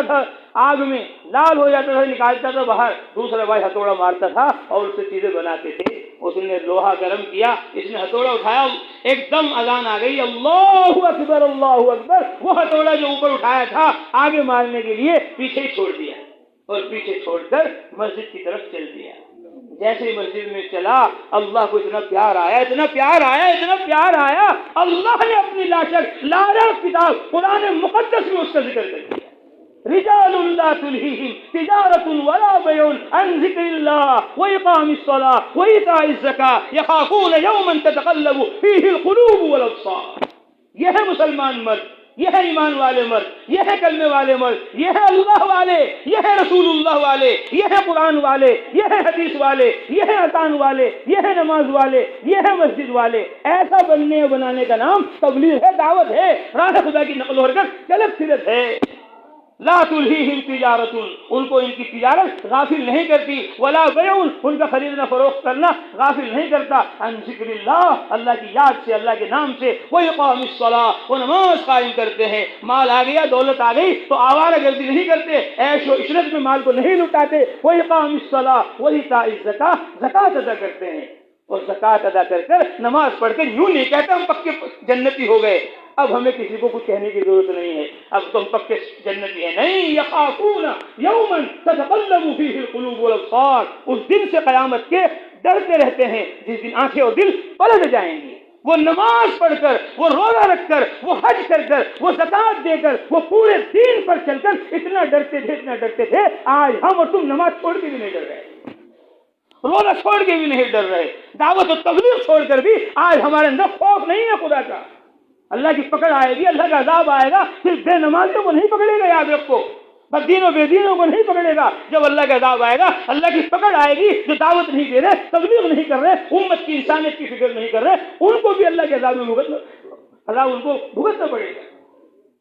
تھا آگ میں لال ہو جاتا تھا, نکالتا تھا باہر, دوسرا بھائی ہتھوڑا مارتا تھا اور اس سے چیزیں بناتے تھے. اس نے لوہا گرم کیا, اس نے ہتھوڑا اٹھایا, ایک دم اذان آ گئی, اللہ اکبر اللہ اکبر. وہ ہتھوڑا جو اوپر اٹھایا تھا آگے مارنے کے لیے پیچھے چھوڑ دیا اور پیچھے چھوڑ کر مسجد کی طرف چل دیا. جیسے مسجد میں چلا, اللہ کو اتنا پیار آیا, اتنا پیار آیا, اتنا پیار آیا, اللہ نے اپنی لاشک لارب کتاب قرآن مقدس میں اس کا ذکر کر دیا. رجال لا تلهيهم تجارة ولا بيع عن ذكر الله وإقام الصلاة وإيتاء الزكاة يخافون يوما تتقلب فيه القلوب والأبصار. یہ ہے مسلمان مرد, یہ ہے ایمان والے مرد, یہ ہے کلمے والے مرد, یہ ہے اللہ والے, یہ ہے رسول اللہ والے, یہ ہے قرآن والے, یہ ہے حدیث والے, یہ ہے اذان والے, یہ ہے نماز والے, یہ ہے مسجد والے. ایسا بننے بنانے کا نام تبلیغ ہے, دعوت ہے, راہ خدا کی نقل و حرکت, چلت پھرت ہے. لا تلہیہم تجارت, ان کو ان کی تجارت غافل نہیں کرتی, ولا بیع, ان کا خریدنا فروخت کرنا غافل نہیں کرتا, عن ذکر اللہ, اللہ کی یاد سے, اللہ کے نام سے, واقام الصلاۃ, وہ نماز قائم کرتے ہیں. مال آ گیا, دولت آ گئی تو آوارہ گردی نہیں کرتے, عیش و عشرت میں مال کو نہیں لٹاتے. واقام الصلاۃ وایتاء الزکاۃ, زکات ادا کرتے ہیں, اور زکات ادا کر کر نماز پڑھ کر یوں نہیں کہتے ہم پکے جنتی ہو گئے, اب ہمیں کسی کو کچھ کہنے کی ضرورت نہیں ہے, اب تم پکے جنتی ہیں. نہیں, یخافون یوما تتقلب فیہ القلوب والابصار, اس دن سے قیامت کے ڈرتے رہتے ہیں جس دن آنکھیں اور دل پلٹ جائیں گی. وہ نماز پڑھ کر, وہ روزہ رکھ کر, وہ حج کر کر, وہ زکات دے کر, وہ پورے دین پر چل کر اتنا ڈرتے تھے, اتنا ڈرتے تھے. آج ہم اور تم نماز چھوڑ کے بھی نہیں ڈر رہے, روزہ چھوڑ کے بھی نہیں ڈر رہے, دعوت و تبلیغ چھوڑ کر بھی آج ہمارے اندر خوف نہیں ہے خدا کا. اللہ کی پکڑ آئے گی, اللہ کا عذاب آئے گا, صرف بے نمازیوں کو نہیں پکڑے گا, یاد رکھو, بدین و بے دینوں کو نہیں پکڑے گا. جب اللہ کا عذاب آئے گا, اللہ کی پکڑ آئے گی, جو دعوت نہیں دے رہے, تبلیغ نہیں کر رہے, امت کی انسانیت کی فکر نہیں کر رہے, ان کو بھی اللہ کے عذاب میں عذاب ان کو بھگتنا پڑے گا.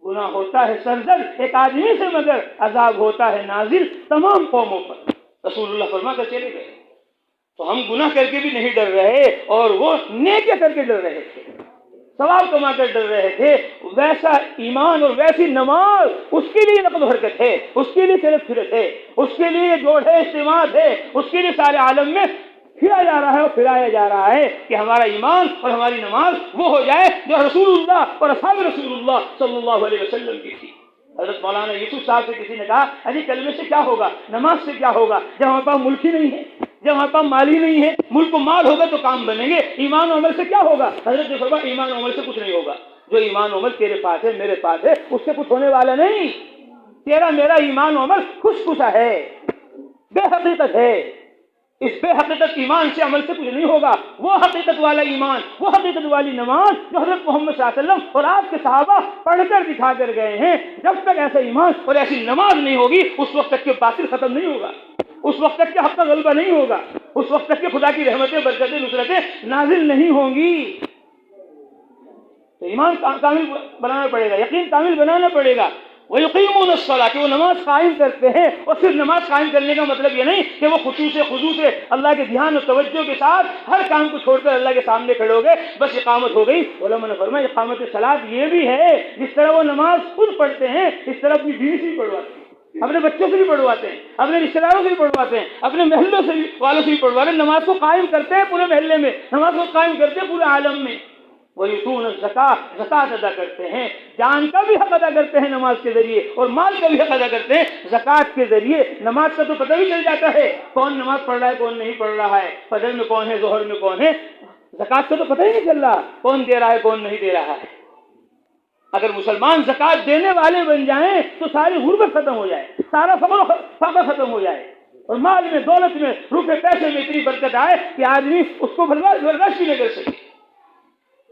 گناہ ہوتا ہے سرزد ایک آدمی سے, مگر عذاب ہوتا ہے نازل تمام قوموں پر. رسول اللہ فرما کر چلے گئے. تو ہم گناہ کر کے بھی نہیں ڈر رہے, اور وہ نیکیاں کر کے ڈر رہے تھے, ثواب کما کر ڈر رہے تھے. ویسا ایمان اور ویسی نماز, اس کے لیے نقل و حرکت ہے, اس کے لیے چلت پھرت ہے, اس کے لیے جوڑ ہے, اجتماع ہے, اس کے لیے سارے عالم میں پھرا جا رہا ہے اور پھرایا جا رہا ہے کہ ہمارا ایمان اور ہماری نماز وہ ہو جائے جو رسول اللہ اور اصحاب رسول اللہ صلی اللہ علیہ وسلم کی تھی. حضرت مولانا یوسف صاحب سے کسی نے کہا, ارے کلمے سے کیا ہوگا, نماز سے کیا ہوگا, جب ہمارے پاس ملک ہی نہیں ہے, جب ہمارے پاس مال ہی نہیں ہے, ملک و مال ہوگا تو کام بنیں گے, ایمان و عمل سے کیا ہوگا. حضرت نے فرمایا ایمان و عمل سے کچھ نہیں ہوگا. جو ایمان و عمل تیرے پاس ہے, میرے پاس ہے, اس سے کچھ ہونے والا نہیں. تیرا میرا ایمان و عمل خوش خوشا ہے, بے حقیقت ہے. اس بے حقیقت ایمان سے عمل سے کچھ نہیں ہوگا. وہ حقیقت والا ایمان, وہ حقیقت والی نماز جو حضرت محمد صلی اللہ علیہ وسلم اور آپ کے صحابہ پڑھ کر دکھا کر گئے ہیں, جب تک ایسا ایمان اور ایسی نماز نہیں ہوگی, اس وقت تک کہ باطل ختم نہیں ہوگا, اس وقت تک کہ حق کا غلبہ نہیں ہوگا, اس وقت تک کہ خدا کی رحمتیں, برکتیں, نصرتیں نازل نہیں ہوں گی. تو ایمان کامل بنانا پڑے گا, یقین کامل بنانا پڑے گا. وَيُقِيمُونَ الصَّلَاةَ, کہ وہ نماز قائم کرتے ہیں. اور صرف نماز قائم کرنے کا مطلب یہ نہیں کہ وہ خضوع سے اللہ کے دھیان اور توجہ کے ساتھ ہر کام کو چھوڑ کر اللہ کے سامنے کھڑے ہو گئے, بس اقامت ہو گئی. علماء نے فرمایا اقامت صلاۃ یہ بھی ہے, جس طرح وہ نماز خود پڑھتے ہیں, اس طرح اپنی بیوی سے بھی پڑھواتے ہیں, اپنے بچوں سے بھی پڑھواتے ہیں, اپنے رشتے داروں سے بھی پڑھواتے ہیں, اپنے محلوں سے والوں سے بھی پڑھواتے ہیں. نماز کو قائم کرتے ہیں پورے محلے میں, نماز کو قائم کرتے ہیں پورے عالم میں. وَيُؤْتُونَ الزَّكَاةَ, زکات ادا کرتے ہیں, جان کا بھی حق ادا کرتے ہیں نماز کے ذریعے, اور مال کا بھی حق ادا کرتے ہیں زکات کے ذریعے. نماز کا تو پتہ بھی چل جاتا ہے کون نماز پڑھ رہا ہے کون نہیں پڑھ رہا ہے, فجر میں کون ہے, ظہر میں کون ہے. زکات کا تو پتہ ہی نہیں چل رہا کون دے رہا ہے کون نہیں دے رہا ہے. اگر مسلمان زکات دینے والے بن جائیں تو ساری غربت ختم ہو جائے, سارا فقر ختم ہو جائے, اور مال میں, دولت میں, روپے پیسے میں اتنی برکت آئے کہ آدمی اس کو برداشت بھی نہیں کر سکے.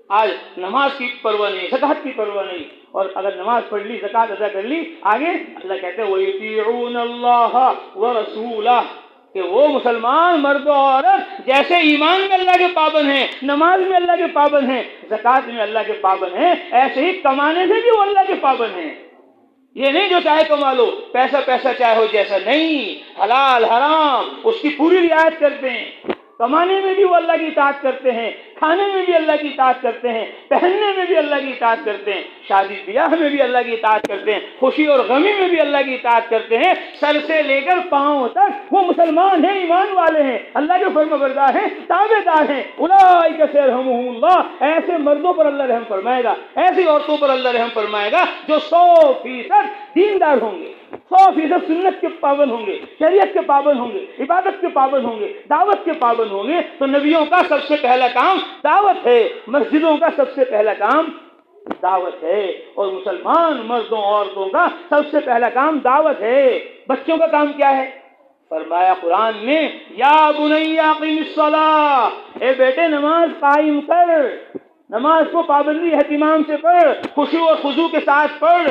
آج نماز کی پرواہ نہیں, زکات کی پرواہ نہیں, اور اگر نماز پڑھ لی, زکات ادا کر لی, آگے اللہ کہتے ہیں وَيُطِيعُونَ اللَّهَ وَرَسُولَهُ, کہ وہ مسلمان مرد و عورت جیسے ایمان میں اللہ کے پابند ہیں, نماز میں اللہ کے پابند ہیں, زکات میں اللہ کے پابند ہیں, ایسے ہی کمانے سے بھی وہ اللہ کے پابند ہیں. یہ نہیں جو چاہے کما لو, پیسہ چاہے ہو جیسا, نہیں, حلال حرام اس کی پوری رعایت کرتے ہیں. کمانے میں بھی وہ اللہ کی اطاعت کرتے ہیں، کھانے میں بھی اللہ کی اطاعت کرتے ہیں، پہننے میں بھی اللہ کی اطاعت کرتے ہیں، شادی بیاہ میں بھی اللہ کی اطاعت کرتے ہیں، خوشی اور غمی میں بھی اللہ کی اطاعت کرتے ہیں، سر سے لے کر پاؤں تک وہ مسلمان ہیں، ایمان والے ہیں، اللہ کے فرمانبردار ہیں، تابع دار ہیں۔ اولئک سیرحمہم اللہ، ایسے مردوں پر اللہ رحم فرمائے گا، ایسی عورتوں پر اللہ رحم فرمائے گا جو 100% دیندار ہوں گے، 100% سنت کے پابند ہوں گے، شریعت کے پابند ہوں گے، عبادت کے پابند ہوں گے، دعوت کے پابند ہوں گے۔ تو نبیوں کا سب سے پہلا کام دعوت ہے، مسجدوں کا سب سے پہلا کام دعوت ہے، اور مسلمان مردوں عورتوں کا سب سے پہلا کام دعوت ہے۔ بچوں کا کام کیا ہے؟ فرمایا قرآن میں، یا بنی اقیم الصلاۃ، اے بیٹے نماز قائم کر، نماز کو پابندی اہتمام سے پڑھ، خشوع اور خضوع کے ساتھ پڑھ،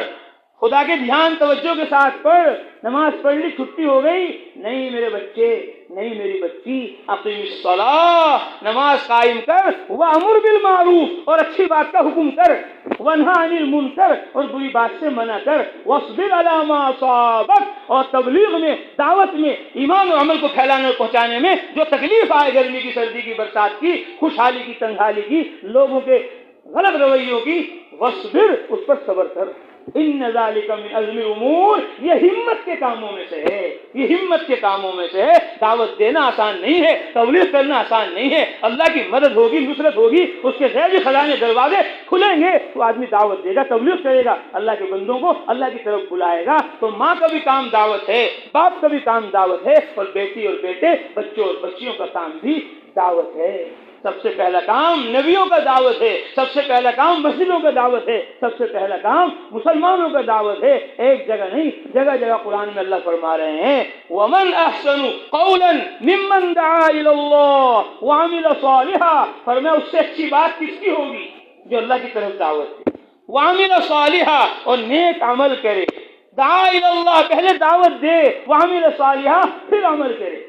خدا کے دھیان توجہ کے ساتھ پڑھ۔ نماز پڑھ لی چھٹی ہو گئی؟ نہیں میرے بچے، نہیں میری بچی، اقیم الصلاۃ، نماز قائم کر، وامر بالمعروف، اور اچھی بات کا حکم کر، وانہا عن المنکر، اور بری بات سے منع کر، واصبر علی ما اصابک، اور تبلیغ میں، دعوت میں، ایمان اور عمل کو پھیلانے اور پہنچانے میں جو تکلیف آئے، گرمی کی، سردی کی، برسات کی، خوشحالی کی، تنگحالی کی، لوگوں کے غلط رویوں کی، واصبر، اس پر صبر کر۔ ان ذالک من عزم الامور، یہ ہمت کے کاموں میں سے ہے، یہ ہمت کے کاموں میں سے ہے۔ دعوت دینا آسان نہیں ہے، تبلیغ کرنا آسان نہیں ہے۔ اللہ کی مدد ہوگی، نصرت ہوگی، اس کے غیبی خزانے دروازے کھلیں گے تو آدمی دعوت دے گا، تبلیغ کرے گا، اللہ کے بندوں کو اللہ کی طرف بلائے گا۔ تو ماں کا بھی کام دعوت ہے، باپ کا بھی کام دعوت ہے، اور بیٹی اور بیٹے، بچوں اور بچیوں کا کام بھی دعوت ہے۔ سب سے پہلا کام نبیوں کا دعوت ہے، سب سے پہلا کام مسجدوں کا دعوت ہے، سب سے پہلا کام مسلمانوں کا دعوت ہے۔ ایک جگہ نہیں، جگہ جگہ قرآن میں اللہ فرما رہے ہیں، وَمَنْ أَحْسَنُ قَوْلًا مِّمَّنْ دَعَا إِلَى اللَّهِ وَعَمِلَ صَالِحًا، فرمایا اس سے اچھی بات کس کی ہوگی؟ جو اللہ کی طرف دعوت ہے، وَعَمِلَ صَالِحًا، اور نیک عمل کرے۔ دعا إِلَى اللَّهِ، پہلے دعوت دے، وَعَمِلَ صَالِحًا، پھر عمل کرے۔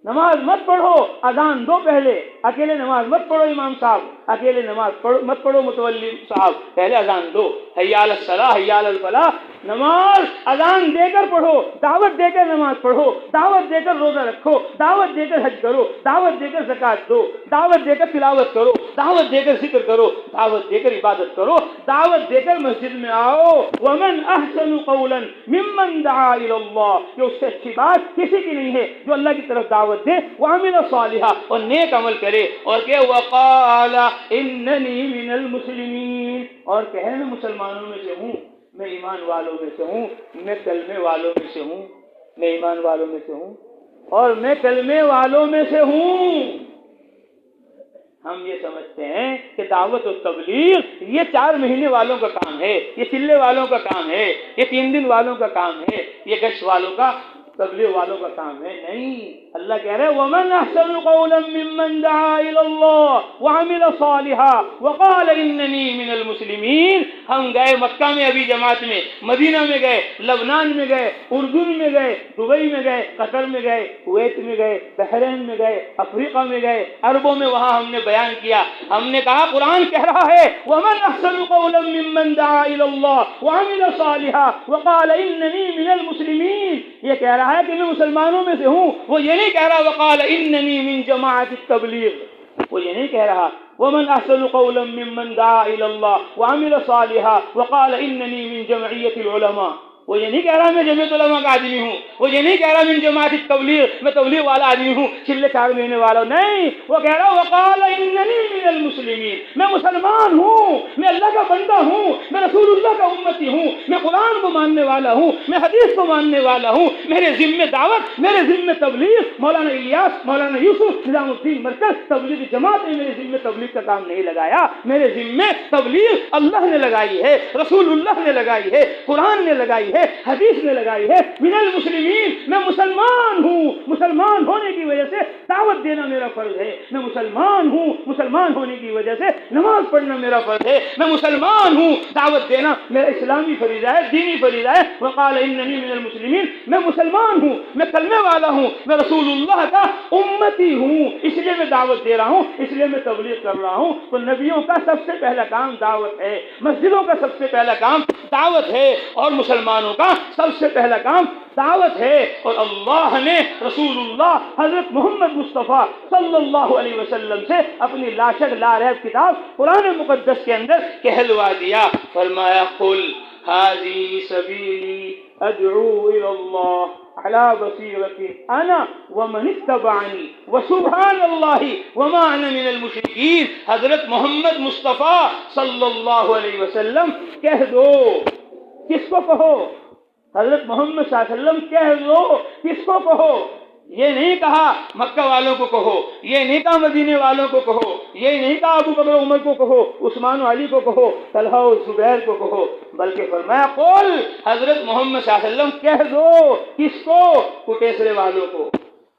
نماز مت پڑھو، اذان دو پہلے، اکیلے نماز مت پڑھو امام صاحب، اکیلے نماز مت پڑھو متولی صاحب، پہلے اذان دو، حی علی الصلاۃ، حی علی الفلاح۔ نماز اذان دے کر پڑھو، دعوت دے کر نماز پڑھو، دعوت دے کر روزہ رکھو، دعوت دے کر حج کرو، دعوت دے کر زکوٰۃ دو، دعوت دے کر تلاوت کرو، دعوت دے کر ذکر کرو، دعوت دے کر عبادت کرو، دعوت دے کر مسجد میں آؤ۔ ومن احسن قولا ممن دعا الی اللہ، کہ اس سے اچھی بات کسی کی نہیں ہے جو اللہ کی طرف دعوت دے، وعمل صالحا، اور نیک عمل کرے، اور کہ وقال اننی من المسلمین، اور کہے میں مسلمانوں میں سے ہوں، میں ایمان والوں میں سے ہوں، میں کلمے والوں میں سے ہوں، میں ایمان والوں میں سے ہوں، اور میں کلمے والوں میں سے ہوں۔ ہم یہ سمجھتے ہیں کہ دعوت و تبلیغ یہ 4 مہینے والوں کا کام ہے، یہ چلے والوں کا کام ہے، یہ 3 دن والوں کا کام ہے، یہ گشت والوں کا، تبلیغ والوں کا کام ہے۔ نہیں، اللہ کہہ رہے ہیں وَمَنْ أَحْسَنُ قَوْلًا مِّمَّنْ دَعَا إِلَى اللَّهِ وَعَمِلَ صَالِحًا وَقَالَ إِنَّنِي مِنَ الْمُسْلِمِينَ۔ ہم گئے مکہ میں ابھی جماعت میں، مدینہ میں گئے، لبنان میں گئے، اردن میں گئے، دبئی میں گئے، قطر میں گئے، کویت میں گئے، بحرین میں گئے، افریقہ میں گئے، عربوں میں، وہاں ہم نے بیان کیا، ہم نے کہا قرآن کہہ رہا ہے وَمَنْ أَحْسَنُ قَوْلًا مِّمَّنْ دَعَا إِلَى اللَّهِ وَعَمِلَ صَالِحًا وَقَالَ إِنَّنِي مِنَ الْمُسْلِمِينَ۔ یہ کہہ رہا ہے کہ میں مسلمانوں میں سے ہوں، وہ یہ نہیں کہہ رہا وقال اننی من جماعت التبلیغ، وہ یہ نہیں کہہ رہا ومن احسن قولا ممن دعا الى اللہ وعمل صالحا وقال اننی من جمعیت العلماء، وہ یہ نہیں کہہ رہا میں جمعیت علماء کا آدمی ہوں، وہ یہ نہیں کہہ رہا من جماعت التبلیغ، میں تبلیغ والا آدمی ہوں، چلے 4 مہینے والا ہوں، نہیں، وہ کہہ رہا وقال اننی من المسلمین، میں مسلمان ہوں، میں اللہ کا بندہ ہوں، میں رسول اللہ کا امتی ہوں، میں قرآن کو ماننے والا ہوں، میں حدیث کو ماننے والا ہوں، میرے ذمہ دعوت، میرے ذمہ تبلیغ، مولانا الیاس، مولانا یوسف، نظام الدین مرکز تبلیغ جماعت نے میرے ذمہ تبلیغ کا کام نہیں لگایا، میرے ذمہ تبلیغ اللہ نے لگائی ہے، رسول اللہ نے لگائی ہے، قرآن نے لگائی ہے، حدیث نے لگائی ہے۔ من المسلمین، میں مسلمان ہوں، مسلمان ہونے کی وجہ سے دعوت دینا میرا فرض ہے، میں مسلمان ہوں، مسلمان ہونے کی وجہ سے نماز پڑھنا میرا فرض ہے، میں مسلمان ہوں، دعوت دینا میرا اسلامی فریضہ ہے، دینی فریضہ ہے۔ وقال اننی من المسلمین، میں مسلمان ہوں، میں کلمے والا ہوں، میں رسول اللہ کا امتی ہوں، اس لیے میں دعوت دے رہا ہوں، اس لیے میں تبلیغ کر رہا ہوں۔ تو نبیوں کا سب سے پہلا کام دعوت ہے، مسجدوں کا سب سے پہلا کام دعوت ہے، اور مسلمانوں مسلمانوں کا سب سے پہلا کام دعوت ہے، اور اللہ نے رسول اللہ حضرت محمد مصطفیٰ صلی اللہ علیہ وسلم سے اپنی لا شک لا ریب کتاب قرآن مقدس کے اندر کہلوا دیا، فرمایا قل هذه سبیلی ادعو الی اللہ على بصیرة انا ومن اتبعنی وسبحان اللہ وما انا من المشرکین۔ حضرت محمد مصطفیٰ صلی اللہ علیہ وسلم کہہ دو، کس کو کہو؟ حضرت محمد صلی اللہ علیہ وسلم کہہ دو، کس کو کہو؟ یہ نہیں کہا مکہ والوں کو کہو، یہ نہیں کہا مدینے والوں کو کہو، یہ نہیں کہا ابو بکر عمر کو کہو، عثمان و علی کو کہو، طلحہ و زبیر کو کہو، بلکہ فرمایا قول حضرت محمد صلی اللہ علیہ وسلم کہہ دو، کس کو؟ کوٹیسرے والوں کو۔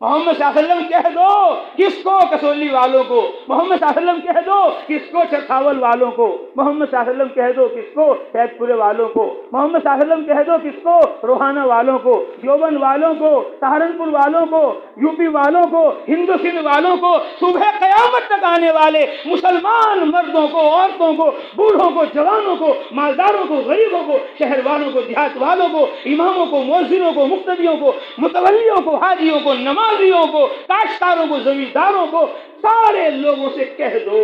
محمد صلی اللہ علیہ وسلم کہہ دو، کس کو؟ کسولی والوں کو۔ محمد صلی اللہ علیہ وسلم کہہ دو، کس کو؟ چرکھاول والوں کو۔ محمد صلی اللہ علیہ وسلم کہہ دو، کس کو؟ سید پورے والوں کو۔ محمد صلی اللہ علیہ وسلم کہہ دو، کس کو؟ روحانہ والوں کو، دیوبند والوں کو، سہارنپور والوں کو، یو پی والوں کو، ہند و سندھ والوں کو، صبح قیامت تک آنے والے مسلمان مردوں کو، عورتوں کو، بوڑھوں کو، جوانوں کو، مالداروں کو، غریبوں کو، شہر والوں کو، دیہات والوں کو، اماموں کو، مؤذنوں کو، مقتدیوں کو، متولیوں کو، حاجیوں کو، نمازیوں کو، کاشتکاروں کو، زمینداروں کو، سارے لوگوں سے کہہ دو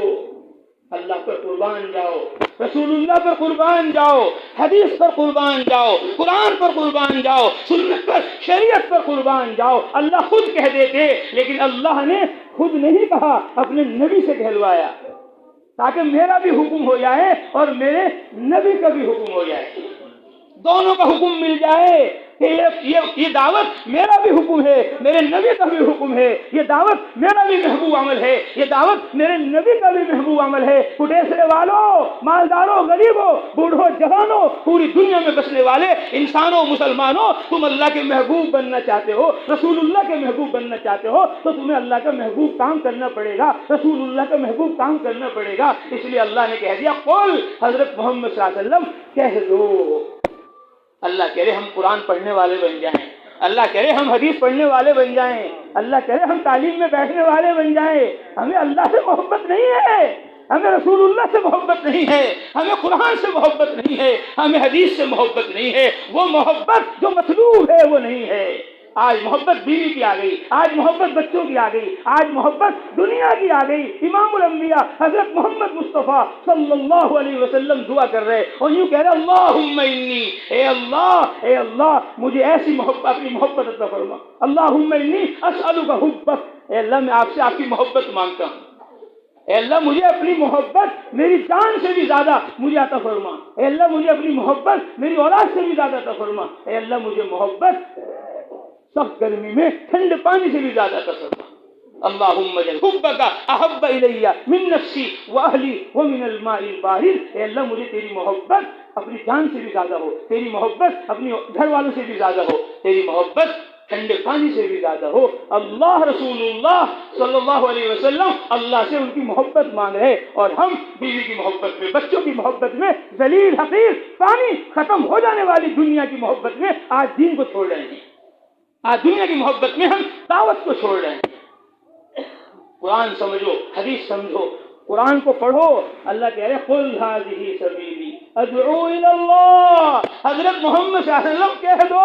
اللہ پر قربان جاؤ، رسول اللہ پر قربان جاؤ، حدیث پر قربان جاؤ، قرآن پر قربان جاؤ، سنت پر، شریعت پر قربان جاؤ۔ اللہ خود کہہ دیتے، لیکن اللہ نے خود نہیں کہا، اپنے نبی سے کہلوایا تاکہ میرا بھی حکم ہو جائے اور میرے نبی کا بھی حکم ہو جائے، دونوں کا حکم مل جائے کہ یہ دعوت میرا بھی حکم ہے، میرے نبی کا بھی حکم ہے، یہ دعوت میرا بھی محبوب عمل ہے، یہ دعوت میرے نبی کا بھی محبوب عمل ہے۔ کوٹیسرے والوں، مالداروں، غریبوں، بوڑھوں، جوانوں، پوری دنیا میں بسنے والے انسانوں، مسلمانوں، تم اللہ کے محبوب بننا چاہتے ہو، رسول اللہ کے محبوب بننا چاہتے ہو، تو تمہیں اللہ کا محبوب کام کرنا پڑے گا، رسول اللہ کا محبوب کام کرنا پڑے گا۔ اس لیے اللہ نے کہہ دیا قل، حضرت محمد صلی اللہ علیہ وسلم کہہ دو۔ اللہ کہہ رہے ہم قرآن پڑھنے والے بن جائیں، اللہ کہہ رہے ہم حدیث پڑھنے والے بن جائیں، اللہ کہہ رہے ہم تعلیم میں بیٹھنے والے بن جائیں۔ ہمیں اللہ سے محبت نہیں ہے، ہمیں رسول اللہ سے محبت نہیں ہے، ہمیں قرآن سے محبت نہیں ہے، ہمیں حدیث سے محبت نہیں ہے، وہ محبت جو مطلوب ہے وہ نہیں ہے۔ آج محبت بیوی کی آ گئی، آج محبت بچوں کی آ گئی، آج محبت دنیا کی آ گئی۔ امام الانبیاء حضرت محمد مصطفیٰ صلی اللہ علیہ وسلم دعا کر رہے اور یوں کہہ رہے اللہم انی، اے اللہ مجھے ایسی محبت، اپنی محبت عطا فرما۔ اللہم انی اسألک حبک، اے اللہ میں آپ سے آپ کی محبت مانگتا ہوں، اے اللہ مجھے اپنی محبت میری جان سے بھی زیادہ مجھے عطا فرما، اے اللہ مجھے اپنی محبت میری اولاد سے بھی زیادہ عطا فرما، اے اللہ مجھے محبت سخت گرمی میں ٹھنڈے پانی سے بھی زیادہ عطا فرما۔ اللہم اجعل حبک احب الی من نفسی واہلی ومن الماء البارد، اے اللہ مجھے تیری محبت اپنی جان سے بھی زیادہ ہو، تیری محبت اپنی گھر والوں سے بھی زیادہ ہو، تیری محبت ٹھنڈے پانی سے بھی زیادہ ہو۔ اللہ رسول اللہ صلی اللہ علیہ وسلم اللہ سے ان کی محبت مانگ رہے، اور ہم بیوی کی محبت میں، بچوں کی محبت میں، ذلیل حقیر پانی ختم ہو جانے والی دنیا کی محبت میں آج دین کو چھوڑ رہے ہیں، آج دنیا کی محبت میں ہم دعوت کو چھوڑ رہے ہیں۔ قرآن سمجھو، حدیث سمجھو، قرآن کو پڑھو۔ اللہ کہہ رہے قل ھذہ سبیلی ادعو الی اللہ، حضرت محمد صلی اللہ علیہ وسلم کہہ دو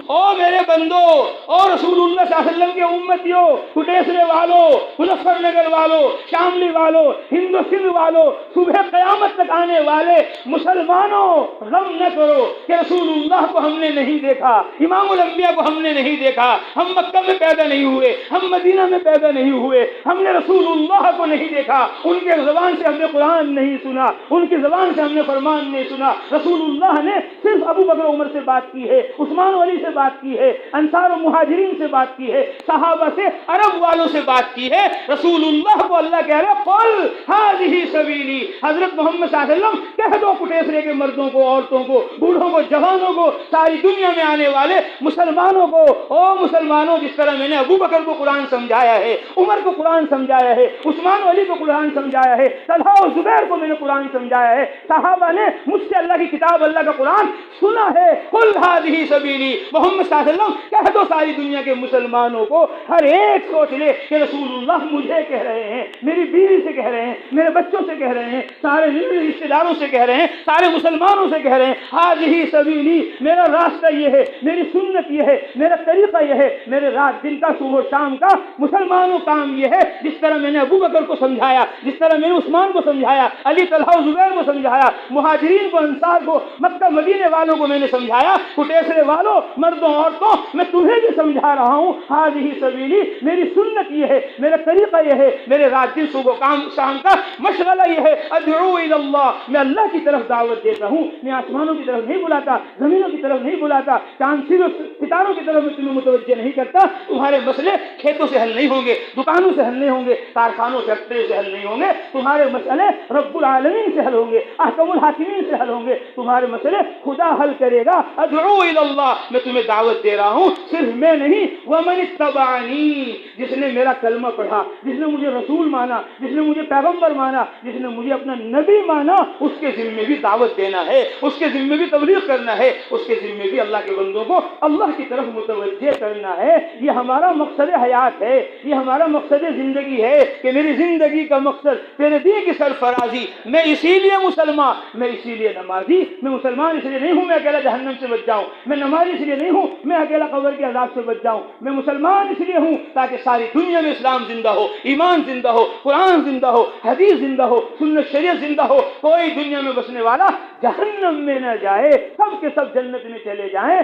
او میرے بندو، او رسول اللہ صلی اللہ علیہ وسلم کے امتیوں، کوٹیسرے والوں، مظفر نگر والوں، شاملی والوں، ہند و سندھ والوں، صبح قیامت تک آنے والے مسلمانوں، غم نہ کرو کہ رسول اللہ کو ہم نے نہیں دیکھا، امام الانبیاء کو ہم نے نہیں دیکھا، ہم مکہ میں پیدا نہیں ہوئے، ہم مدینہ میں پیدا نہیں ہوئے، ہم نے رسول اللہ کو نہیں دیکھا، ان کے زبان سے ہم نے قرآن نہیں سنا، ان کی زبان سے ہم نے فرمان نہیں سنا۔ رسول اللہ نے صرف ابو بکر عمر سے بات کی ہے، عثمان و علی سے بات کی ہے، انصار و مہاجرین سے بات کی ہے، صحابہ سے، عرب والوں سے بات کی ہے۔ رسول اللہ کو اللہ کہہ رہے قل ھذہ سبیلی، حضرت محمد صلی اللہ علیہ وسلم کہہ دو کوٹیسرے کے مردوں کو، عورتوں کو، بوڑھوں کو، جوانوں کو، ساری دنیا میں آنے والے مسلمانوں کو، او مسلمانوں، جس طرح میں نے ابو بکر کو قرآن سمجھایا ہے، عمر کو قرآن سمجھایا ہے، عثمان و علی کو قرآن سمجھایا ہے، طلحہ و زبیر کو میں نے قرآن سمجھایا ہے، صحابہ نے مجھ سے اللہ کی کتاب، اللہ کا قرآن سنا ہے۔ قل ھذہ سبیلی، محمد صلی اللہ علیہ وسلم کہہ دو ساری دنیا کے مسلمانوں کو، ہر ایک سوچ لے کہ رسول اللہ مجھے کہہ رہے ہیں، میری بیوی سے کہہ رہے ہیں، میرے بچوں سے کہہ رہے ہیں، سارے رشتے داروں سے کہہ رہے ہیں، سارے مسلمانوں سے کہہ رہے ہیں، ہذہ سبیلی، میرا راستہ یہ ہے، میری سنت یہ ہے، میرا طریقہ یہ ہے، میرے رات دن کا صبح و شام کا مسلمانوں کام یہ ہے۔ جس طرح میں نے ابو بکر کو سمجھایا، جس طرح میں نے عثمان کو سمجھایا، علی طلحہ و زبیر کو سمجھایا، مہاجرین کو، انصار کو، مکہ مدینے والوں کو میں نے سمجھایا، کٹیسرے والوں، مردوں عورتوں، میں تمہیں بھی سمجھا رہا ہوں، ہذہ سبیلی، میری سنت یہ ہے، میرا طریقہ یہ ہے، میرے رات دن صبح کام شام کا مشغلہ یہ ہے، ادعو الی اللہ، میں اللہ کی طرف دعوت دیتا ہوں، میں آسمانوں کی طرف نہیں بلاتا، زمینوں کی طرف نہیں بلاتا، چاند ستاروں کی طرف میں تمہیں متوجہ نہیں کرتا۔ تمہارے مسئلے کھیتوں سے حل نہیں ہوں گے، دکانوں سے حل نہیں ہوں گے، کارخانوں فیکٹریوں سے حل نہیں ہوں گے، تمہارے مسئلے رب العالمین سے حل ہوں گے، احکم الحاکمین سے حل ہوں گے، تمہارے مسئلے خدا حل کرے گا۔ ادعو الی اللہ، میں تمہیں دعوت دے رہا ہوں، صرف میں نہیں، ومن اتبعنی، جس نے میرا کلمہ پڑھا، جس نے مجھے رسول مانا، جس نے مجھے پیغمبر مانا، جس نے مجھے اپنا نبی مانا، اس کے ذمے بھی دعوت دینا ہے، اس کے ذمے بھی تبلیغ کرنا ہے، اس کے ذمے بھی اللہ کے بندوں کو اللہ کی طرف متوجہ کرنا ہے۔ یہ ہمارا مقصد حیات ہے، یہ ہمارا مقصد زندگی ہے کہ میری زندگی کا مقصد تیرے دین کی سرفرازی۔ میں اسی لیے مسلمان، میں اسی لیے نمازی، میں مسلمان اس لیے نہیں ہوں میں اکیلا جہنم سے بچ جاؤں، میں نمازی اس لیے نہیں ہوں میں اکیلا قبر کے عذاب سے بچ جاؤں، میں مسلمان اس لیے ہوں تاکہ ساری دنیا میں اسلام زندہ ہو، ایمان زندہ ہو، قرآن زندہ ہو، حدیث زندہ ہو، سنت شریعت زندہ ہو، کوئی دنیا میں بسنے والا جہنم میں نہ جائے، سب کے سب جنت میں چلے جائیں۔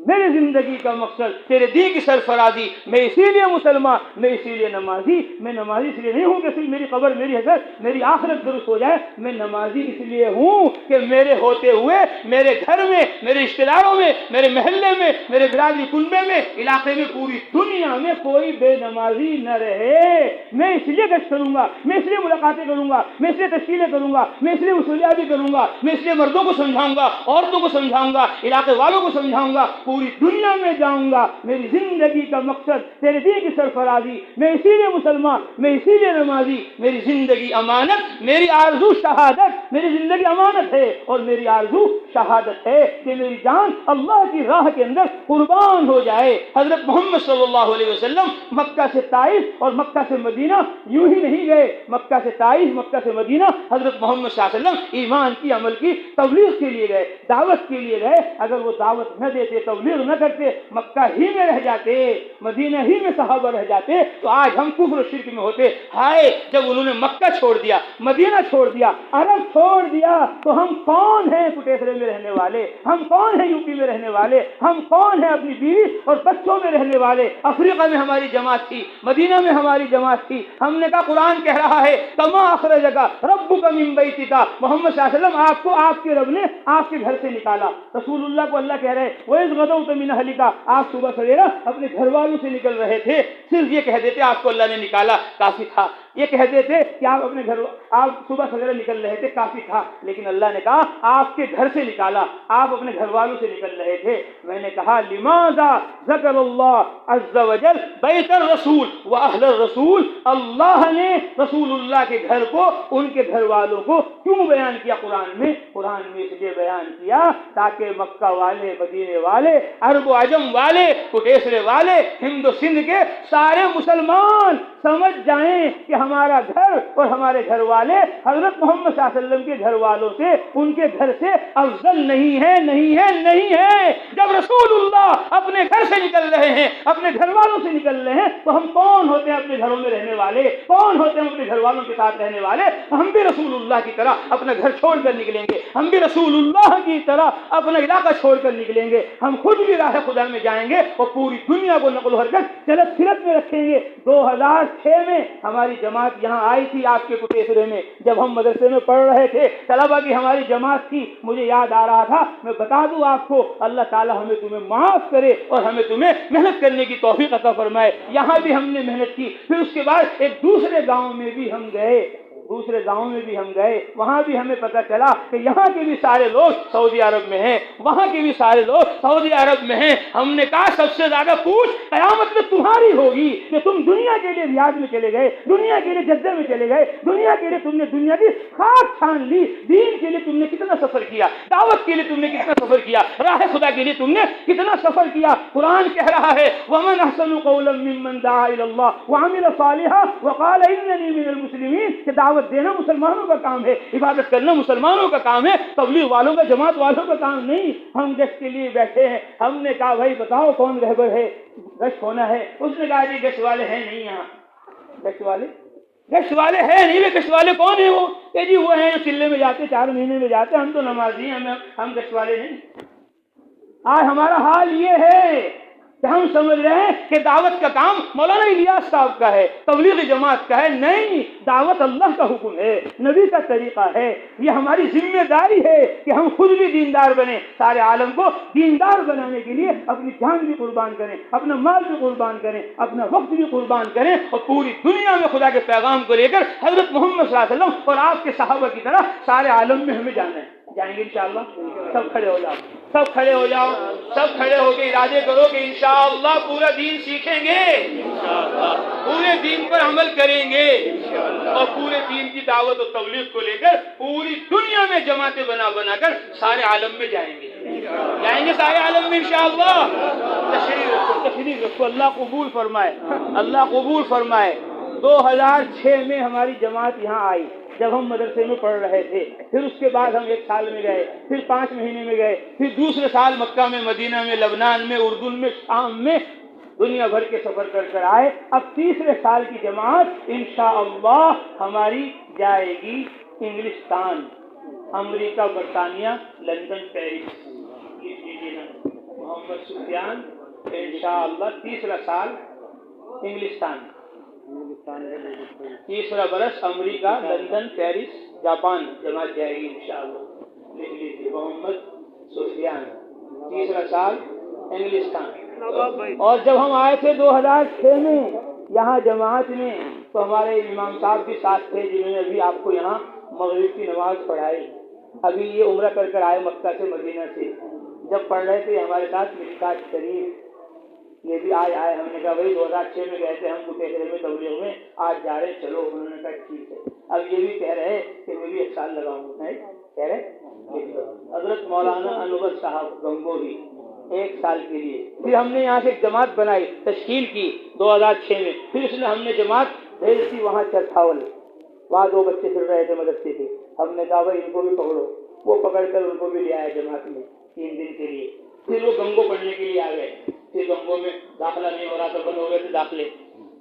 میری زندگی کا مقصد تیرے دین کی سرفرازی، میں اسی لیے مسلمان، میں اسی لیے نمازی، میں نمازی اس لیے نہیں ہوں کہ صرف میری قبر، میری حضرت، میری آخرت درست ہو جائے، میں نمازی اس لیے ہوں کہ میرے ہوتے ہوئے میرے گھر میں، میرے رشتہ داروں میں، میرے محلے میں، میرے برادری کنبے میں، علاقے میں، پوری دنیا میں کوئی بے نمازی نہ رہے۔ میں اس لیے گشت کروں گا، میں اس لیے ملاقاتیں کروں گا، میں اس لیے تشکیلیں کروں گا، میں اس لیے وصولیابی کروں گا، میں اس لیے مردوں کو سمجھاؤں گا، عورتوں کو سمجھاؤں گا، علاقے والوں کو سمجھاؤں گا، پوری دنیا میں جاؤں گا۔ میری زندگی کا مقصد تیرے دین کی سرفرازی، میں اسی لیے مسلمان، میں اسی لیے نمازی، میری زندگی امانت، میری آرزو شہادت، میری زندگی امانت ہے اور میری آرزو شہادت ہے کہ میری جان اللہ کی راہ کے اندر قربان ہو جائے۔ حضرت محمد صلی اللہ علیہ وسلم مکہ سے طائف اور مکہ سے مدینہ یوں ہی نہیں گئے، مکہ سے طائف، مکہ سے مدینہ حضرت محمد صلی اللہ علیہ وسلم ایمان کی، عمل کی تبلیغ کے لیے گئے، دعوت کے لیے گئے۔ اگر وہ دعوت نہ دیتے، تبلیغ نہ کرتے، مکہ ہی میں رہ جاتے، مدینہ ہی میں صحابہ رہ جاتے، تو آج ہم کفر و شرک میں ہوتے۔ ہائے جب انہوں نے مکہ چھوڑ دیا، مدینہ چھوڑ دیا، عرب چھوڑ دیا، تو ہم کون ہیں کٹیسرے میں رہنے والے؟ ہم کون ہیں یو پی میں رہنے والے؟ ہم کون ہیں اپنی بیوی اور بچوں میں رہنے والے؟ افریقہ میں ہماری جماعت تھی، مدینہ میں ہماری جماعت تھی۔ ہم نے کہا قرآن کہہ رہا ہے کما اخرجک ربک من بیتک، محمد صلی اللہ علیہ وسلم آپ کو آپ کے رب نے آپ کے گھر سے نکالا۔ رسول اللہ کو اللہ کہہ رہے وَإِذْ غَدَوْتَ مِنْ أَهْلِكَ، آپ صبح سویرا اپنے گھر والوں سے نکل رہے تھے، صرف یہ کہہ دیتے آپ کو اللہ نے نکالا کافی تھا، یہ کہہ دیتے کہ آپ اپنے گھر، آپ صبح سویرا نکل رہے تھے کافی تھا، لیکن اللہ نے کہا آپ کے گھر سے نکالا، آپ اپنے گھر والوں سے نکل رہے تھے۔ میں نے کہا لماذا ذکر اللہ عز وجل بیت الرسول واہل الرسول، اللہ نے رسول اللہ کے گھر کو، ان کے گھر والوں کو کیوں بیان کیا قرآن میں؟ قرآن میں اس لیے بیان کیا تاکہ مکہ والے، مدینے والے، عرب و عجم والے، کٹیسرے والے، ہند و سندھ کے سارے مسلمان سمجھ جائیں کہ ہمارا گھر اور ہمارے گھر والے حضرت محمد صلی اللہ علیہ وسلم کے گھر والوں سے، ان کے گھر سے افضل نہیں ہے، نہیں ہے، نہیں ہے۔ جب رسول اللہ اپنے گھر سے نکل رہے ہیں، اپنے گھر والوں سے نکل رہے ہیں، تو ہم کون ہوتے ہیں اپنے گھروں میں رہنے والے؟ کون ہوتے ہیں اپنے گھر والوں کے ساتھ رہنے والے؟ ہم بھی رسول اللہ کی طرح اپنا گھر چھوڑ کر نکلیں گے، ہم بھی رسول اللہ کی طرح اپنا علاقہ چھوڑ کر نکلیں گے، ہم خود بھی راہ خدا میں جائیں گے اور پوری دنیا کو نقل و حرکت چلت پھرت میں رکھیں گے۔ 2006 میں ہماری جماعت یہاں آئی تھی آپ کے کٹیسرے میں، جب ہم مدرسے میں پڑھ رہے تھے، طلبا کی ہماری جماعت تھی، مجھے یاد آ رہا تھا، میں بتا دوں آپ کو، اللہ تعالی ہمیں تمہیں معاف کرے اور ہمیں تمہیں محنت کرنے کی توفیق عطا فرمائے۔ یہاں بھی ہم نے محنت کی، پھر اس کے بعد ایک دوسرے گاؤں میں بھی ہم گئے، دوسرے گاؤں میں بھی ہم گئے، وہاں بھی ہمیں پتہ چلا کہ یہاں کے بھی سارے لوگ سعودی عرب میں ہیں، وہاں کے بھی سارے لوگ سعودی عرب میں ہیں۔ ہم نے کہا سب سے زیادہ پوچھ قیامت میں تمہاری ہوگی کہ تم دنیا کے لیے ریاض میں چلے گئے، دنیا کے لیے جدہ میں چلے گئے، دنیا کے لیے تم نے دنیا کی خاک چھان لی، دین کے لیے تم نے کتنا سفر کیا، دعوت کے لیے تم نے کتنا سفر کیا، راہ خدا کے لیے تم نے کتنا سفر کیا۔ قرآن کہہ رہا ہے وَمَنْ أَحْسَنُ قَوْلًا مِّمَّنْ دَعَا إِلَى اللَّهِ وَعَمِلَ صَالِحًا وَقَالَ إِنَّنِي مِنَ الْمُسْلِمِينَ کہ دعوت دینا مسلمانوں کا کام ہے، عبادت کرنا مسلمانوں کا کام ہے، تبلیغ والوں کا، جماعت والوں کا کام نہیں۔ ہم گشت کے لیے بیٹھے ہیں، ہم نے کہا بھائی بتاؤ کون رہبر ہے، گشت ہونا ہے۔ اس نے کہا جی گشت والے ہیں نہیں یہاں، گشت والے ہیں نہیں۔ گشت والے کون ہیں؟ وہ کہ جی وہ ہیں جو چلے میں جاتے، 4 مہینے میں جاتے، ہم تو نمازی ہیں، ہم گشت والے نہیں۔ آج ہمارا حال یہ ہے کہ ہم سمجھ رہے ہیں کہ دعوت کا کام مولانا الیاس صاحب کا ہے، تبلیغ جماعت کا ہے۔ نہیں، دعوت اللہ کا حکم ہے، نبی کا طریقہ ہے۔ یہ ہماری ذمہ داری ہے کہ ہم خود بھی دیندار بنیں، سارے عالم کو دیندار بنانے کے لیے اپنی جان بھی قربان کریں، اپنا مال بھی قربان کریں، اپنا وقت بھی قربان کریں، اور پوری دنیا میں خدا کے پیغام کو لے کر حضرت محمد صلی اللہ علیہ وسلم اور آپ کے صحابہ کی طرح سارے عالم میں ہمیں جانا ہے۔ جائیں گے انشاءاللہ؟ سب کھڑے ہو جاؤ، سب کھڑے ہو جاؤ، سب کھڑے ہو کے ارادے کرو کہ انشاءاللہ پورا دین سیکھیں گے، پورے دین پر عمل کریں گے، اور پورے دین کی دعوت و تبلیغ کو لے کر پوری دنیا میں جماعتیں بنا بنا کر سارے عالم میں جائیں گے سارے عالم میں انشاءاللہ۔ تشریف رکھو، اللہ قبول فرمائے، اللہ قبول فرمائے۔ 2006 میں ہماری جماعت یہاں آئی، جب ہم مدرسے میں پڑھ رہے تھے، پھر اس کے بعد ہم 1 سال میں گئے، پھر 5 مہینے میں گئے، پھر دوسرے سال مکہ میں، مدینہ میں، لبنان میں، اردن میں، شام میں دنیا بھر کے سفر کر کر آئے۔ اب تیسرے سال کی جماعت انشاءاللہ ہماری جائے گی انگلستان، امریکہ، برطانیہ، لندن، پیرس۔ محمد سفیان انشاءاللہ تیسرا سال انگلستان، تیسرا برس امریکہ، لندن، پیرس، جاپان جماعت جائے گی انشاءاللہ۔ لکھ لیجیے محمد سفیان، تیسرا سال انگلستان۔ اور جب ہم آئے تھے 2006 میں یہاں جماعت میں، تو ہمارے امام صاحب بھی ساتھ تھے جنہوں نے ابھی آپ کو یہاں مغرب کی نماز پڑھائی۔ ابھی یہ عمرہ کر کر آئے مکہ سے، مدینہ سے، جب پڑھ رہے تھے ہمارے ساتھ مشکات شریف، یہ بھی آج آئے۔ ہم نے کہا بھائی 2006 میں گئے تھے ہم کوٹیکرے میں تبلیغ میں، آج جا رہے چلو۔ انہوں نے کہا ٹھیک ہے۔ اب یہ بھی کہہ رہے کہ میں بھی 1 سال لگاؤں گا، کہہ رہے حضرت مولانا انور صاحب گنگوہی 1 سال کے لیے۔ پھر ہم نے یہاں سے ایک جماعت بنائی، تشکیل کی 2006 میں، پھر اس نے ہم نے جماعت بھیج دی وہاں چرتھاول، وہاں 2 بچے پھر رہے تھے مدرسے کے۔ ہم نے کہا بھائی ان کو بھی پکڑو، وہ پکڑ کر ان کو بھی لے آئے جماعت میں 3 دن کے لیے۔ پھر وہ گنگو پڑھنے کے لیے آ گئے، پھر گنگو میں داخلہ نہیں ہو رہا تھا، بند ہو گئے تھے داخلے۔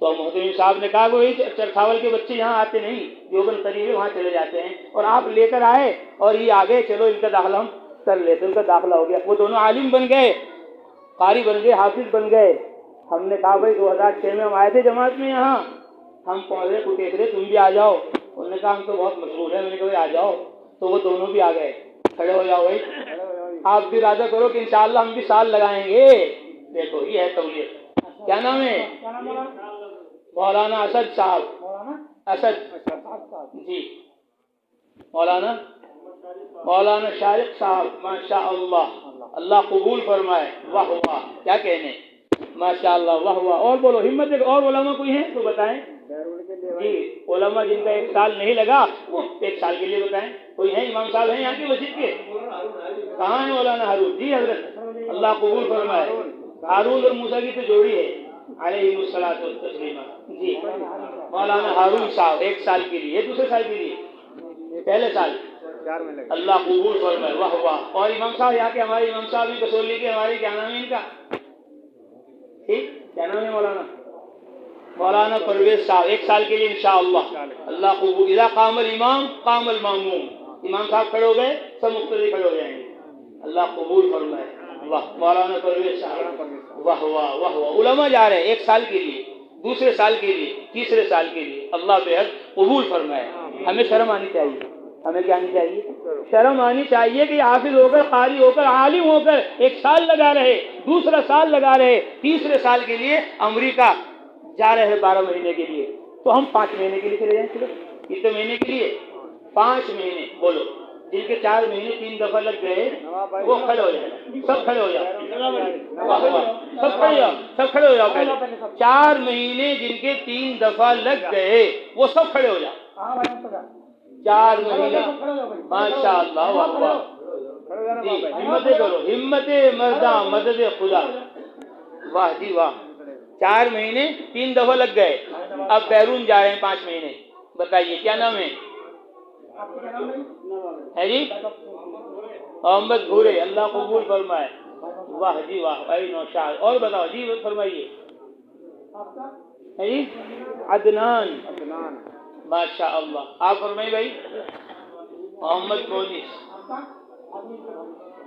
تو محترم صاحب نے کہا کہ چرتھاول کے بچے یہاں آتے نہیں، دیوبند قریب ہے وہاں چلے جاتے ہیں، اور آپ لے کر آئے اور یہ آگے چلو ان کا داخلہ ہم کر لیتے۔ ان کا داخلہ ہو گیا، وہ دونوں عالم بن گئے، قاری بن گئے، حافظ بن گئے۔ ہم نے کہا بھائی 2006 میں ہم آئے تھے جماعت میں یہاں، ہم پہنچے کوٹیکرے، تم بھی آ جاؤ۔ انہوں نے کہا ہم تو بہت مشغول ہیں۔ میں نے کہا بھائی آ جاؤ، تو وہ دونوں بھی آ گئے۔ کھڑے ہو جاؤ بھائی، آپ بھی ارادہ کرو کہ انشاءاللہ ہم بھی سال لگائیں گے۔ دیکھو یہ ہے تبلیغ۔ کیا نام ہے؟ مولانا اسد صاحب، اسد جی، مولانا شارق صاحب، ماشاءاللہ، اللہ قبول فرمائے۔ واہ واہ، کیا کہنے، ماشاءاللہ، واہ واہ۔ اور بولو، ہمت ہے۔ اور علماء کوئی ہیں تو بتائیں جی، علماء جن کا 1 سال نہیں لگا وہ 1 سال کے لیے بتائیں۔ کوئی ہیں امام صاحب ہیں یہاں کی مسجد کے؟ کہاں ہے مولانا ہارون جی؟ حضرت اللہ قبول فرمائے۔ ہارون اور موسیٰ کی تو جوڑی ہے علیہ الصلوۃ والتسلیم جی۔ مولانا ہارون صاحب 1 سال کے لیے، دوسرے سال کے لیے، پہلے سال، اللہ قبول فرمائے۔ واہ واہ۔ اور امام صاحب یہاں کے، ہمارے امام صاحب بھی کسولی کے، ہمارے کیا نام ہے ان کا؟ ٹھیک، کیا نام ہے مولانا پرویز صاحب 1 سال کے لیے انشاءاللہ، اللہ قبول۔ اذا قام الامام قام الماموم، امام صاحب کھڑے ہو گئے سب مقتدی کھڑے ہو جائیں گے، اللہ قبول فرمائے۔ واہ، مولانا پرویز صاحب، واہ واہ واہ واہ۔ علماء جا رہے ہیں 1 سال کے لیے، دوسرے سال کے لیے، تیسرے سال کے لیے، اللہ بے حد قبول فرمائے۔ ہمیں شرم آنی چاہیے، ہمیں کیا آنی چاہیے؟ شرم آنی چاہیے کہ حافظ ہو کر، قاری ہو کر، عالم ہو کر 1 سال لگا رہے، دوسرا سال لگا رہے، تیسرے سال کے لیے امریکہ جا رہے ہیں 12 مہینے کے لیے، تو ہم 5 مہینے کے لیے چلے جائیں۔ چلو کتنے مہینے کے لیے؟ 5 مہینے. بولو جن کے 4 مہینے 3 دفعہ لگ گئے وہ کھڑے ہو جائیں. سب کھڑے ہو جاؤ, سب کھڑے ہو جاؤ, سب کھڑے ہو جاؤ. پہلے 4 مہینے جن کے 3 دفعہ لگ گئے وہ سب کھڑے ہو جاؤ. 4 مہینے ماشاء اللہ. واہ واہ جی, ہمت کرو, ہمت مرداں مدد خدا. واہ جی واہ. 4 مہینے 3 دفعہ لگ گئے, اب بیرون جا رہے ہیں 5 مہینے. بتائیے کیا نام ہے جی؟ محمد بھورے, اللہ قبول فرمائے. واہ جی واہ بھائی نوشاد. اور بتاؤ جی, فرمائیے جی. عدنان ماشاء اللہ. آپ فرمائیے بھائی. محمد کونس.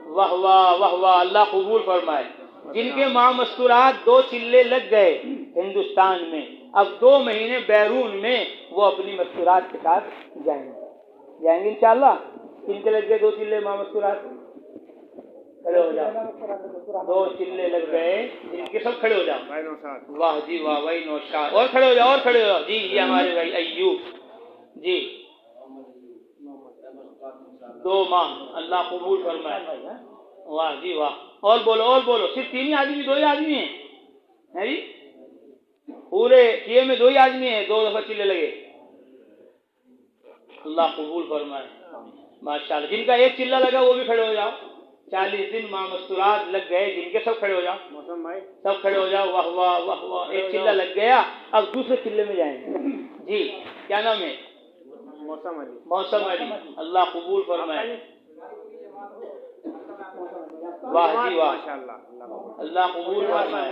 واہ واہ واہ واہ, اللہ قبول فرمائے. جن کے ماں مستورات 2 چلے لگ گئے ہندوستان میں, اب 2 مہینے بیرون میں وہ اپنی مستورات کے ساتھ جائیں گے انشاءاللہ. کن کے لگ گئے 2 چلے ماں مستورات؟ کھڑے ہو جاؤ. 2 چلے لگ گئے جن کے سب کھڑے ہو جاؤ. واہ جی واہ بھائی نوشاد. اور کھڑے ہو جاؤ, اور کھڑے ہو جاؤ جی. یہ ہمارے بھائی ایوب جی, 2 ماہ, اللہ قبول فرمائے. واہ جی واہ. اور بولو, اور بولو. صرف 3 ہی آدمی, 2 ہی آدمی ہیں جی؟ پورے کیے میں 2 ہی آدمی ہیں, 2 دفعہ چلے لگے. اللہ قبول فرمائے ماشاءاللہ. جن کا 1 چلہ لگا وہ بھی کھڑے ہو جاؤ. 40 دن ماں مستورات لگ گئے جن کے سب کھڑے ہو جاؤ. سب کھڑے ہو جاؤ. واہ واہ واہ واہ. 1 چلہ لگ گیا, اب دوسرے چلے میں جائیں گے جی. کیا نام ہے؟ موسم علی. اللہ قبول فرمائے. واہ جی واہ, اللہ قبول فرمائے.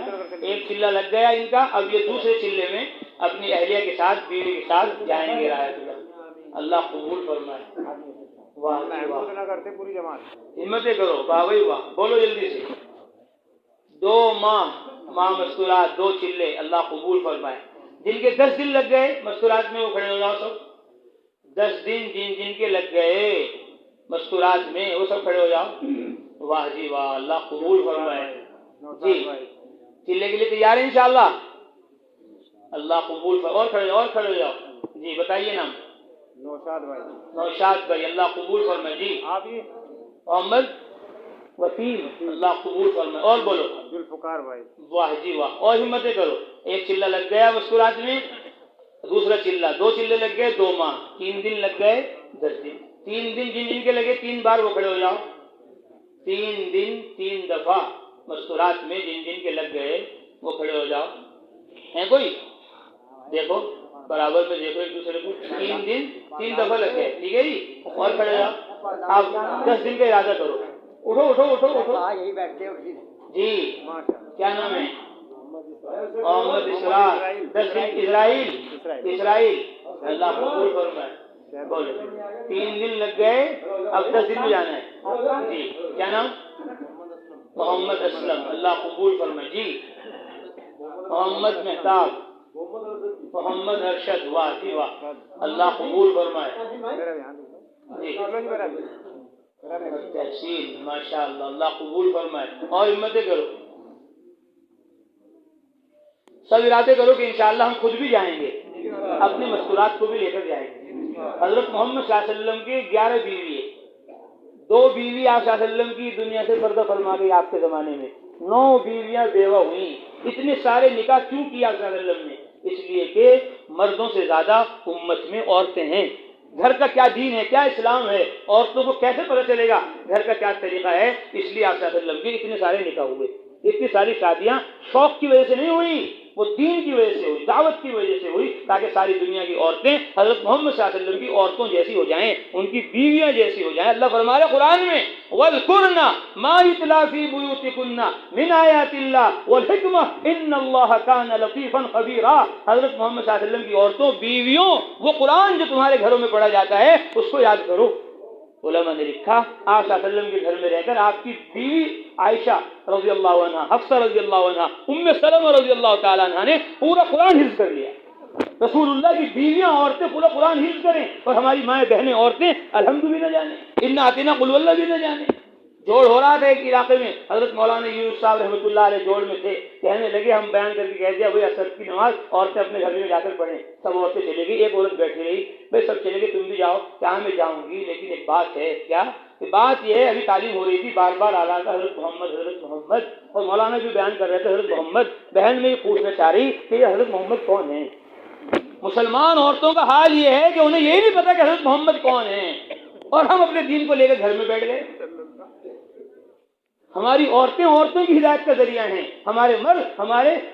1 چلہ لگ گیا ان کا, اب یہ دوسرے چلے میں اپنی اہلیہ کے ساتھ, بیوی کے ساتھ جائیں گے رایت اللہ. اللہ قبول فرمائے. واہ جی واہ. کرتے پوری جماعت ہمتیں کرو. واہ بھائی واہ. بولو جلدی سے. 2 ماہ مستورات 2 چلے, اللہ قبول فرمائے. جن کے 10 دن لگ گئے مستورات میں وہ کھڑے ہو جاؤ سب. 10 دن جن کے لگ گئے مستورات میں وہ سب کھڑے ہو جاؤ. واہ جی واہ, اللہ قبول فرمائے. جی چلے کے لیے تیار ہیں انشاءاللہ. اللہ قبول فرمائے. اور کھڑے, اور کھڑے ہو جاؤ جی. بتائیے نام. نوشاد بھائی. نوشاد بھائی, اللہ قبول فرمائے. جی آپ ہی. محمد وسیم, اللہ قبول فرمائے. اور بولو. ذوالفقار بھائی. واہ جی واہ. اور ہمتیں کرو. 1 چلہ لگ گیا مستورات میں, دوسرا چلہ, 2 چلے لگ گئے 2 ماہ, 3 دن لگ گئے 10 دن. 3 دن جن کے لگے 3 بار وہ کھڑے ہو جاؤ. 3 دن 3 دفعہ مستورات میں جن کے لگ گئے وہ کھڑے ہو جاؤ. ہیں کوئی؟ دیکھو برابر میں دیکھو ایک دوسرے کو. 3 دن 3 دفعہ لگ گئے, ٹھیک ہے جی. اور کھڑے ہو جاؤ. آپ 10 دن کا ارادہ کرو. اٹھو اٹھو اٹھو اٹھو جی. کیا نام ہے؟ محمد اسرار. 10 دن اسرائیل. اللہ قبول فرمائے. بولو. 3 دن لگ گئے, اب 10 دن میں جانا ہے جی. کیا نام؟ محمد اسلم. اللہ قبول فرمائے. جی محمد مہتاب. محمد ارشد. واہ جی واہ, اللہ قبول فرمائے. جی تحصیل ماشاء اللہ, اللہ قبول فرمائے. اور ہمتیں کرو, سب ارادے کرو کہ انشاءاللہ ہم خود بھی جائیں گے, اپنی مستورات کو بھی لے کر جائیں گے. حضرت محمد صلی اللہ علیہ وسلم کی 11 بیوی ہے. 2 بیوی آپ صلی اللہ علیہ وسلم کی دنیا سے پردہ فرما گئی آپ کے زمانے میں. 9 بیویاں بیوہ ہوئیں. اتنے سارے نکاح کیوں کیا صلی اللہ علیہ وسلم نے؟ اس لیے کہ مردوں سے زیادہ امت میں عورتیں ہیں. گھر کا کیا دین ہے, کیا اسلام ہے, عورتوں کو کیسے پتہ چلے گا گھر کا کیا طریقہ ہے؟ اس لیے آپ صلی اللہ علیہ وسلم کے اتنے سارے نکاح ہوئے. اتنی ساری شادیاں شوق کی وجہ سے نہیں ہوئی, وہ دین کی وجہ سے ہوئی, دعوت کی وجہ سے ہوئی, تاکہ ساری دنیا کی عورتیں حضرت محمد صلی اللہ علیہ وسلم کی عورتوں جیسی ہو جائیں, ان کی بیویاں جیسی ہو جائیں. اللہ فرما رہے قرآن میں وَاذْكُرْنَ مَا يُتْلَىٰ فِي بُيُوتِكُنَّ مِنْ آيَاتِ اللَّهِ وَالْحِكْمَةِ إِنَّ اللَّهَ كَانَ لَطِيفًا خَبِيرًا. حضرت محمد صلی اللہ علیہ وسلم کی عورتوں, بیویوں, وہ قرآن جو تمہارے گھروں میں پڑھا جاتا ہے اس کو یاد کرو. علماء نے لکھا آپ صلی اللہ علیہ وسلم کے گھر میں رہ کر آپ کی بیوی عائشہ رضی اللہ عنہ, حفصہ رضی اللہ عنہ, سلمہ رضی اللہ تعالیٰ عنہ نے پورا قرآن حفظ کر لیا. رسول اللہ کی بیویاں عورتیں پورا قرآن حفظ کریں, اور ہماری مائیں بہنیں عورتیں الحمد بھی نہ جانے, انا اعطیناک قل واللہ بھی نہ جانے. جوڑ ہو رہا تھا ایک علاقے میں، حضرت مولانا یونس صاحب رحمۃ اللہ علیہ جوڑ میں تھے، کہنے لگے ہم بیان کر کے کہہ دیا بھائی عصر کی نماز عورتیں اپنے گھر میں جا کر پڑھیں، سب عورتیں چلے گئی، ایک عورت بیٹھی رہی، بھائی سب چلے گئے تم بھی جاؤ، کیا میں جاؤں گی، لیکن ایک بات ہے، کیا کہ بات یہ ہے، ابھی تعلیم ہو رہی تھی، بار بار آ رہا تھا حضرت محمد، اور مولانا بھی بیان کر رہے تھے حضرت محمد، بہن میں یہ پوچھنا چاہ رہی کہ یہ حضرت محمد کون ہیں؟ مسلمان عورتوں کا حال یہ ہے کہ انہیں یہی نہیں پتا کہ حضرت محمد کون ہیں، اور ہم اپنے دین کو لے کر گھر میں بیٹھ گئے۔ ہماری عورتیں عورتوں کی ہدایت کا ذریعہ ہیں، ہمارے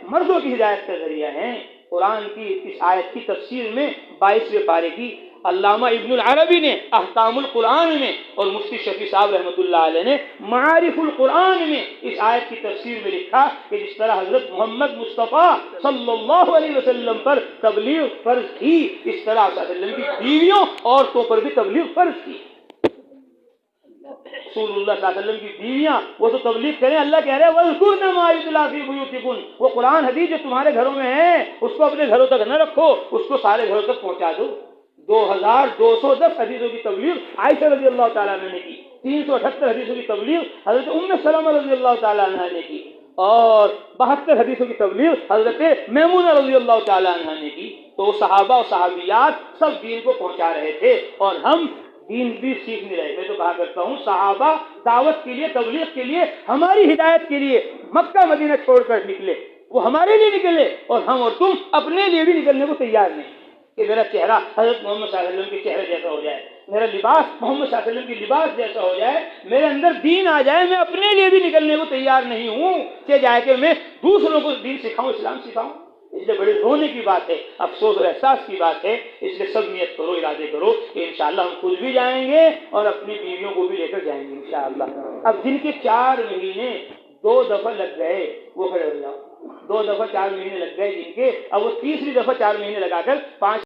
مردوں کی ہدایت کا ذریعہ ہیں۔ قرآن کی اس آیت کی تفسیر میں 22ویں پارے کی علامہ ابن العربی نے احکام القرآن میں اور مفتی شفیع صاحب رحمۃ اللہ علیہ نے معارف القرآن میں اس آیت کی تفسیر میں لکھا کہ جس طرح حضرت محمد مصطفیٰ صلی اللہ علیہ وسلم پر تبلیغ فرض تھی، اس طرح صلی اللہ علیہ وسلم کی بیویوں عورتوں پر بھی تبلیغ فرض تھی۔ رسول اللہ صلی اللہ علیہ وسلم کی بیویاں وہ تو تبلیغ کریں، اللہ کہہ رہے ہیں وَاذْكُرْنَ مَا يُتْلَىٰ فِي بُيُوتِكُنَّ، وہ قرآن حدیث جو تمہارے گھروں میں ہے اس کو اپنے گھروں تک نہ رکھو، اس کو سارے گھروں تک پہنچا دو۔ 2210 حدیثوں کی تبلیغ عائشہ رضی اللہ تعالیٰ عنہ نے کی، 378 حدیثوں کی تبلیغ حضرت ام سلمہ رضی اللہ تعالیٰ عنہ نے کی، اور 72 حدیثوں کی تبلیغ حضرت میمونہ رضی اللہ تعالیٰ عنہ نے کی۔ تو صحابہ اور صحابیات سب دین کو پہنچا رہے تھے اور ہم دین بھی سیکھنے رہے۔ میں تو کہا کرتا ہوں صحابہ دعوت کے لیے، تبلیغ کے لیے، ہماری ہدایت کے لیے مکہ مدینہ چھوڑ کر نکلے، وہ ہمارے لیے نکلے، اور ہم اور تم اپنے لیے بھی نکلنے کو تیار نہیں کہ میرا چہرہ حضرت محمد صلی اللہ علیہ وسلم کے چہرے جیسا ہو جائے، میرا لباس محمد صلی اللہ علیہ وسلم کی لباس جیسا ہو جائے، میرے اندر دین آ جائے، میں اپنے لیے بھی نکلنے کو تیار نہیں ہوں کہ جائے کہ میں دوسروں کو دین سکھاؤں، اسلام سکھاؤں۔ اس لیے بڑے رونے کی بات ہے، افسوس اور احساس کی بات ہے، اس لیے سب نیت کرو، ارادے کرو کہ انشاءاللہ ہم خود بھی جائیں گے اور اپنی بیویوں کو بھی لے کر جائیں گے انشاءاللہ۔ اب جن کے 4 مہینے 2 دفعہ لگ گئے وہ کھڑے ہو جاؤ، 2 دفعہ 4 مہینے لگ گئے جن کے، اب وہ تیسری دفعہ 4 مہینے لگا کر 5